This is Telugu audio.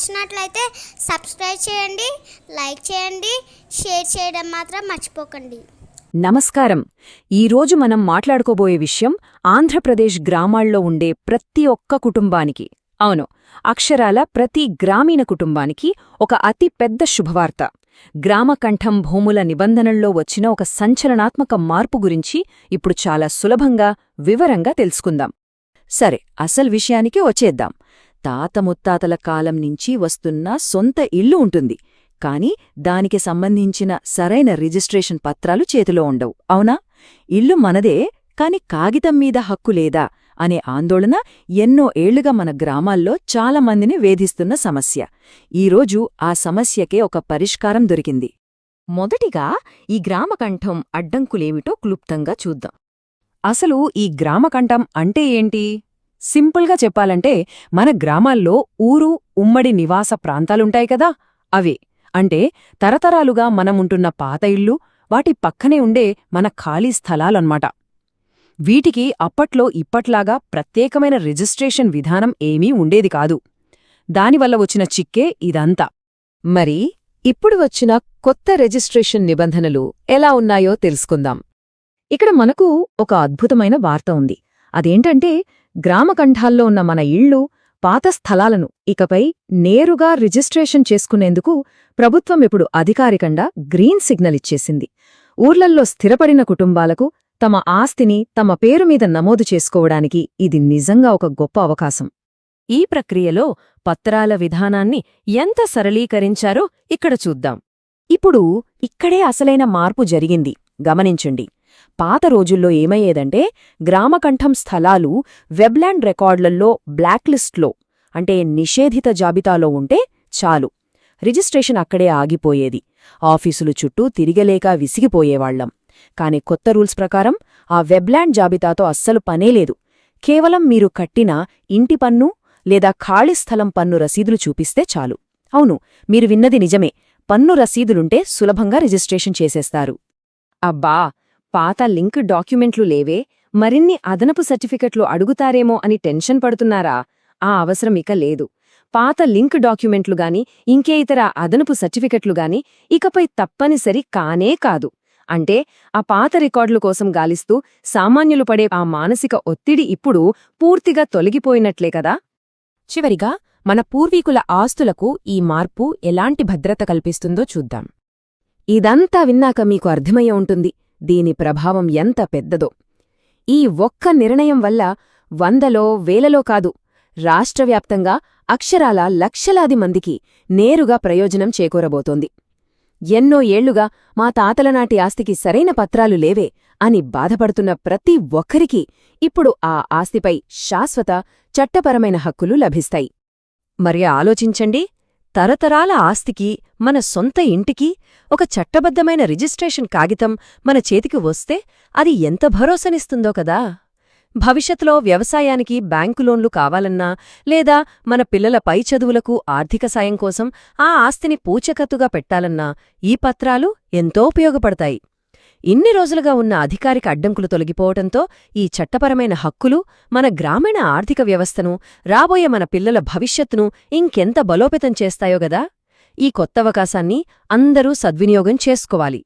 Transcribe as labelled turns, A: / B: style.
A: నచ్చినట్లయితే సబ్స్క్రైబ్ చేయండి, లైక్ చేయండి, షేర్ చేయడం మాత్రం మర్చిపోకండి.
B: నమస్కారం. ఈరోజు మనం మాట్లాడుకోబోయే విషయం ఆంధ్రప్రదేశ్ గ్రామాల్లో ఉండే ప్రతి ఒక్క కుటుంబానికి, అవును, అక్షరాల ప్రతి గ్రామీణ కుటుంబానికి ఒక అతి పెద్ద శుభవార్త. గ్రామకంఠం భూముల నిబంధనల్లో వచ్చిన ఒక సంచలనాత్మక మార్పు గురించి ఇప్పుడు చాలా సులభంగా, వివరంగా తెలుసుకుందాం. సరే, అసలు విషయానికి వచ్చేద్దాం. తాత ముత్తాతల కాలం నుంచి వస్తున్న సొంత ఇల్లు ఉంటుంది, కాని దానికి సంబంధించిన సరైన రిజిస్ట్రేషన్ పత్రాలు చేతిలో ఉండవు, అవునా? ఇల్లు మనదే, కాని కాగితం మీద హక్కు లేదా అనే ఆందోళన ఎన్నో ఏళ్లుగా మన గ్రామాల్లో చాలామందిని వేధిస్తున్న సమస్య. ఈరోజు ఆ సమస్యకే ఒక పరిష్కారం దొరికింది. మొదటిగా ఈ గ్రామకంఠం అడ్డంకులేమిటో క్లుప్తంగా చూద్దాం. అసలు ఈ గ్రామకంఠం అంటే ఏంటి? సింపుల్గా చెప్పాలంటే, మన గ్రామాల్లో ఊరు, ఉమ్మడి నివాస ప్రాంతాలుంటాయి కదా, అవే. అంటే తరతరాలుగా మనముంటున్న పాత ఇళ్ళు, వాటి పక్కనే ఉండే మన ఖాళీ స్థలాలన్మాట. వీటికి అప్పట్లో ఇప్పట్లాగా ప్రత్యేకమైన రిజిస్ట్రేషన్ విధానం ఏమీ ఉండేది కాదు. దానివల్ల వచ్చిన చిక్కే ఇదంతా. మరి ఇప్పుడు వచ్చిన కొత్త రిజిస్ట్రేషన్ నిబంధనలు ఎలా ఉన్నాయో తెలుసుకుందాం. ఇక్కడ మనకు ఒక అద్భుతమైన వార్త ఉంది. అదేంటంటే, గ్రామకంఠాల్లో ఉన్న మన ఇళ్ళు, పాత స్థలాలను ఇకపై నేరుగా రిజిస్ట్రేషన్ చేసుకునేందుకు ప్రభుత్వం ఇప్పుడు అధికారికంగా గ్రీన్ సిగ్నల్ ఇచ్చేసింది. ఊర్లల్లో స్థిరపడిన కుటుంబాలకు తమ ఆస్తిని తమ పేరు మీద నమోదు చేసుకోవడానికి ఇది నిజంగా ఒక గొప్ప అవకాశం. ఈ ప్రక్రియలో పత్రాల విధానాన్ని ఎంత సరళీకరించారో ఇక్కడ చూద్దాం. ఇప్పుడు ఇక్కడే అసలైన మార్పు జరిగింది, గమనించండి. పాత రోజుల్లో ఏమయ్యేదంటే, గ్రామకంఠం స్థలాలు వెబ్లాండ్ రికార్డులలో బ్లాక్లిస్ట్లో, అంటే నిషేధిత జాబితాలో ఉంటే చాలు, రిజిస్ట్రేషన్ అక్కడే ఆగిపోయేది. ఆఫీసులు చుట్టూ తిరిగలేక విసిగిపోయేవాళ్లం. కాని కొత్త రూల్స్ ప్రకారం ఆ వెబ్లాండ్ జాబితాతో అస్సలు పనేలేదు. కేవలం మీరు కట్టిన ఇంటి పన్ను లేదా ఖాళీ స్థలం పన్ను రసీదులు చూపిస్తే చాలు. అవును, మీరు విన్నది నిజమే, పన్ను రసీదులుంటే సులభంగా రిజిస్ట్రేషన్ చేసేస్తారు. అబ్బా, పాత లింక్ డాక్యుమెంట్లు లేవే, మరిన్ని అదనపు సర్టిఫికెట్లు అడుగుతారేమో అని టెన్షన్ పడుతున్నారా? ఆ అవసరం ఇక లేదు. పాత లింక్ డాక్యుమెంట్లు గాని, ఇంకే ఇతర అదనపు సర్టిఫికెట్లు గాని ఇకపై తప్పనిసరి కానే కాదు. అంటే ఆ పాత రికార్డుల కోసం గాలిస్తూ సామాన్యులు పడే ఆ మానసిక ఒత్తిడి ఇప్పుడు పూర్తిగా తొలగిపోయినట్లే కదా. చివరిగా, మన పూర్వీకుల ఆస్తులకు ఈ మార్పు ఎలాంటి భద్రత కల్పిస్తుందో చూద్దాం. ఇదంతా విన్నాక మీకు అర్థమయ్యే ఉంటుంది దీని ప్రభావం ఎంత పెద్దదో. ఈ ఒక్క నిర్ణయం వల్ల వందలో వేలలో కాదు, రాష్ట్రవ్యాప్తంగా అక్షరాల లక్షలాది మందికి నేరుగా ప్రయోజనం చేకూరబోతోంది. ఎన్నో ఏళ్లుగా మా తాతలనాటి ఆస్తికి సరైన పత్రాలు లేవే అని బాధపడుతున్న ప్రతి ఒక్కరికీ ఇప్పుడు ఆ ఆస్తిపై శాశ్వత, చట్టపరమైన హక్కులు లభిస్తాయి. మరి ఆలోచించండి, తరతరాల ఆస్తికి, మన సొంత ఇంటికి ఒక చట్టబద్ధమైన రిజిస్ట్రేషన్ కాగితం మన చేతికి వస్తే అది ఎంత భరోసానిస్తుందో కదా. భవిష్యత్తులో వ్యవసాయానికి బ్యాంకు లోన్లు కావాలన్నా, లేదా మన పిల్లల పై చదువులకు ఆర్థిక సాయం కోసం ఆ ఆస్తిని పూచకత్తుగా పెట్టాలన్నా ఈ పత్రాలు ఎంతో ఉపయోగపడతాయి. ఇన్ని రోజులుగా ఉన్న అధికారిక అడ్డంకులు తొలగిపోవటంతో ఈ చట్టపరమైన హక్కులు మన గ్రామీణ ఆర్థిక వ్యవస్థను, రాబోయే మన పిల్లల భవిష్యత్తును ఇంకెంత బలోపేతం చేస్తాయో గదా. ఈ కొత్త అవకాశాన్ని అందరూ సద్వినియోగం చేసుకోవాలి.